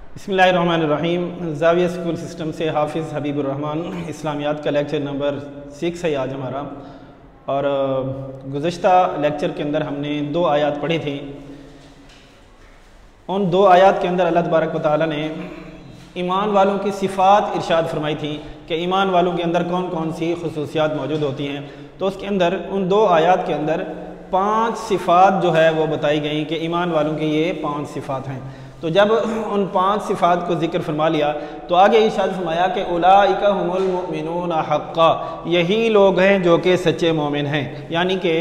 बिस्मिल्लाहिर्रहमानिर्रहीम। ज़ाविया school system से हाफिज़ हबीबुर्रहमान इस्लामियात का लेक्चर नंबर 6 है आज हमारा। और गुज़श्ता लेक्चर के अंदर हमने 2 आयत पढ़ी थी। उन 2 आयत के अंदर अल्लाह तबारक व तआला ने ईमान वालों की सिफ़ात इरशाद फरमाई थी कि ईमान वालों के अंदर कौन कौन सी खुसूसियात मौजूद होती हैं। तो उसके अंदर उन 2 आयत के अंदर 5 सिफ़ात जो है वो बताई गई कि ईमान वालों की ये 5 सिफ़ात हैं। तो जब उन 5 सिफ़ात को ज़िक्र फरमा लिया तो आगे इरशाद फरमाया कि उलाइका हुमुल मुमिनून हक़्क़ा, यही लोग हैं जो कि सच्चे मोमिन हैं। यानी कि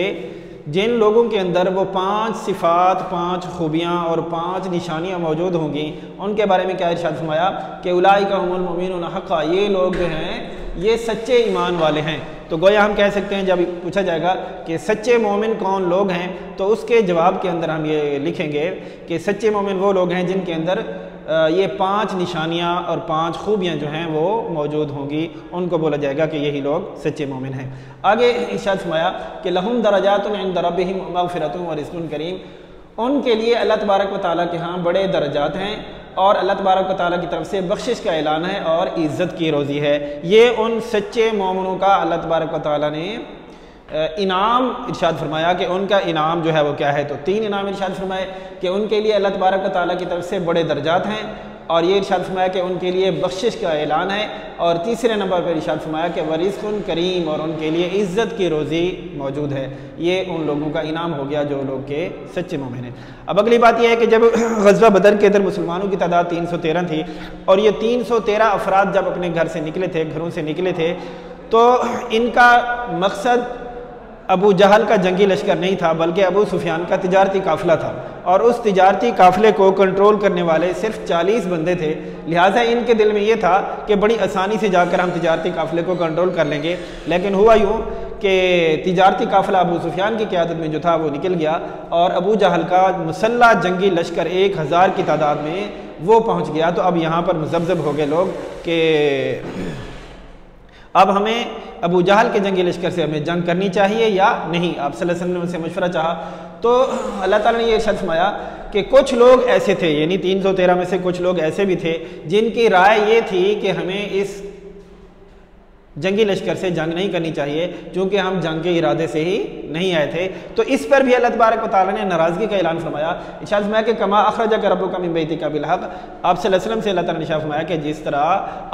जिन लोगों के अंदर वो 5 सिफ़ात, 5 खूबियाँ और 5 निशानियाँ मौजूद होंगी, उनके बारे में क्या इरशाद फरमाया कि उलाइका हुमुल मुमिनून हक़्क़ा, ये लोग जो हैं ये सच्चे ईमान वाले हैं। तो गोया हम कह सकते हैं जब पूछा जाएगा कि सच्चे मोमिन कौन लोग हैं, तो उसके जवाब के अंदर हम ये लिखेंगे कि सच्चे मोमिन वो लोग हैं जिनके अंदर ये 5 निशानियाँ और 5 खूबियाँ जो हैं वो मौजूद होंगी, उनको बोला जाएगा कि यही लोग सच्चे मोमिन हैं। आगे इरशाद फरमाया कि लहुम दरजातुन इंद रब्बिहिम मग़फ़िरतुन व रिज़्क़ुन करीम, उनके लिए अल्लाह तबारक व तआला के यहाँ बड़े दर्जात हैं और अल्लाह तबारक व तआला की तरफ से बख्शिश का ऐलान है और इज़्ज़त की रोज़ी है। ये उन सच्चे मोमिनों का अल्लाह तबारक व तआला ने इनाम इरशाद फरमाया कि उनका इनाम जो है वो क्या है। तो 3 इनाम इरशाद फरमाए कि उनके लिए अल्लाह तबारक व तआला की तरफ से बड़े दर्जात हैं, और ये इरशाद फरमाया कि उनके लिए बख्शिश का ऐलान है, और तीसरे नंबर पर इरशाद फरमाया कि वरिज़्क़ुन करीम, और उनके लिए इज़्ज़त की रोज़ी मौजूद है। ये उन लोगों का इनाम हो गया जो लोग के सच्चे मोमिन हैं। अब अगली बात यह है कि जब ग़ज़वा बदर के अंदर मुसलमानों की तादाद 313 थी, और ये 313 अफराद जब अपने घर से निकले थे, घरों से निकले थे, तो इनका मकसद अबू जहल का जंगी लश्कर नहीं था, बल्कि अबू सुफियान का तिजारती काफ़िला था। और उस तिजारती काफ़िले को कंट्रोल करने वाले सिर्फ 40 बंदे थे। लिहाजा इनके दिल में ये था कि बड़ी आसानी से जाकर हम तिजारती काफ़िले को कंट्रोल कर लेंगे। लेकिन हुआ यूँ कि तिजारती काफ़िला अबू सुफियान की क़यादत में जो था वो निकल गया, और अबू जहल का मुसल्ला जंगी लश्कर 1000 की तादाद में वो पहुँच गया। तो अब यहाँ पर मुज़ब्ज़ब हो गए लोग कि अब हमें अबू जहल के जंगी लश्कर से हमें जंग करनी चाहिए या नहीं। आप सल्लल्लाहु अलैहि वसल्लम से मशवरा चाहा तो अल्लाह ताला ने ये इरशाद फरमाया कि कुछ लोग ऐसे थे, यानी 313 में से कुछ लोग ऐसे भी थे जिनकी राय ये थी कि हमें इस जंगी लश्कर से जंग नहीं करनी चाहिए, क्योंकि हम जंग के इरादे से ही नहीं आए थे। तो इस पर भी अल्लाह तबारक व तआला ने नाराज़गी का ऐलान फरमाया। इरशाद फरमाया कि कमा अखरजक रब्बुका मिन बैतिका बिल हक़, आप सल्लल्लाहु अलैहि वसल्लम से अल्लाह ताला ने इरशाद फरमाया कि जिस तरह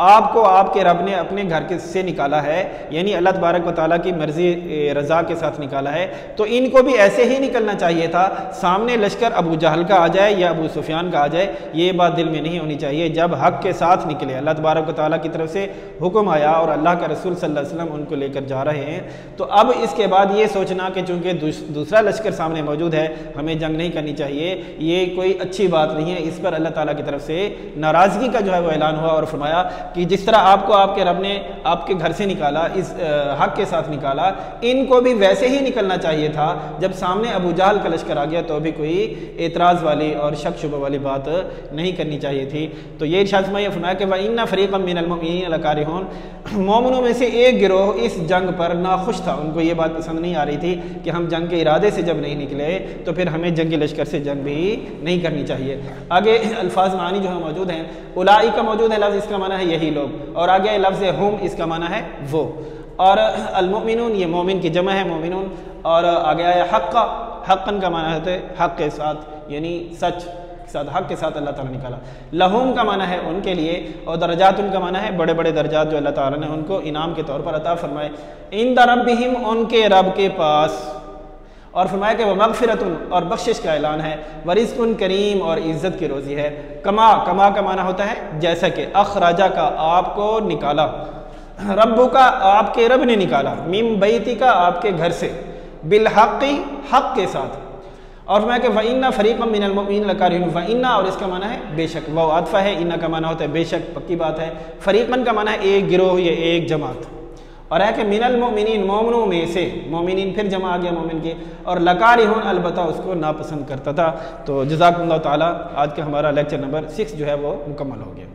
आपको आपके रब ने अपने घर से निकाला है, यानी अल्लाह तबारक व तआला की मर्ज़ी रज़ा के साथ निकाला है, तो इनको भी ऐसे ही निकलना चाहिए था। सामने लश्कर अबू जहल का आ जाए या अबू सुफियान का आ जाए, ये बात दिल में नहीं होनी चाहिए। जब हक़ के साथ निकले, अल्लाह तबारक व तआला की तरफ से हुक्म आया और अल्लाह का रसूल सल्लल्लाहु अलैहि वसल्लम उनको लेकर जा रहे हैं, तो अब इसके बाद ये सोचना कि चूंकि दूसरा लश्कर सामने मौजूद है हमें जंग नहीं करनी चाहिए, ये कोई अच्छी बात नहीं है। इस पर अल्लाह ताला की तरफ से नाराज़गी का जो है वो ऐलान हुआ और फरमाया कि जिस तरह आपको आपके रब ने आपके घर से निकाला, इस हक़ के साथ निकाला, इनको भी वैसे ही निकलना चाहिए था। जब सामने अबू जहल का लश्कर आ गया तो भी कोई एतराज़ वाली और शक शुबा वाली बात नहीं करनी चाहिए थी। तो ये इरशाद फरमाया कि व इन्ना फ़रीक़म मिनल मुमिनीन लकारिहून, मोमिनों में से एक गिरोह इस जंग पर नाखुश था। उनको ये बात पसंद नहीं आ रही थी कि हम जंग के इरादे से जब नहीं निकले तो फिर हमें जंगी लश्कर से जंग भी नहीं करनी चाहिए। आगे अल्फाज मानी जो है मौजूद हैं, उलाइका मौजूद है, लफ्ज़ इसका माना है यही लोग, और आगे लफ्ज़ हुम इसका माना है वो, और अलमुमिनून ये मोमिन की जमा है मोमिनून, और आगे आया हक़्क़ा, हक़्क़न का माना है हक़ के साथ, यानी सच साथ, हक़ के साथ अल्लाह ताला निकाला। लहुम का माना है उनके लिए, और दरजात उनका माना है बड़े बड़े दर्जात जो अल्लाह ताला ने उनको इनाम के तौर पर अता फरमाए। इंद रब्बिहिम, उनके रब के पास, और फरमाया कि वह मग़फ़िरतुन, और बख्शिश का ऐलान है, वरिज़्क़ुन करीम, और इज़्ज़त की रोज़ी है। कमा, कमा का माना होता है जैसा कि, अखराजा का आपको निकाला, रब्बु का आपके रब ने निकाला, मिन बैतिका आपके घर से, बिल हक़्क़ि हक़ के साथ, और फरमाया कि वइन्ना फ़रीक़म मिनल मुमिनीन लकारिहून, वइन्ना और इसका माना है बेशक, वो आतफ़ा है, इन्ना का माना होता है बेशक, पक्की बात है, फ़रीक़न का माना है एक गिरोह या एक जमात, और है कि मिनल मुमिनीन मोमिनों में से, मोमिनीन फिर जमा आ गया मोमिन की, और लकारिहून अलबत्ता उसको नापसंद करता था। तो जज़ाकुमुल्लाह ताला, आज का हमारा लेक्चर नंबर 6 जो है वो मुकम्मल हो गया।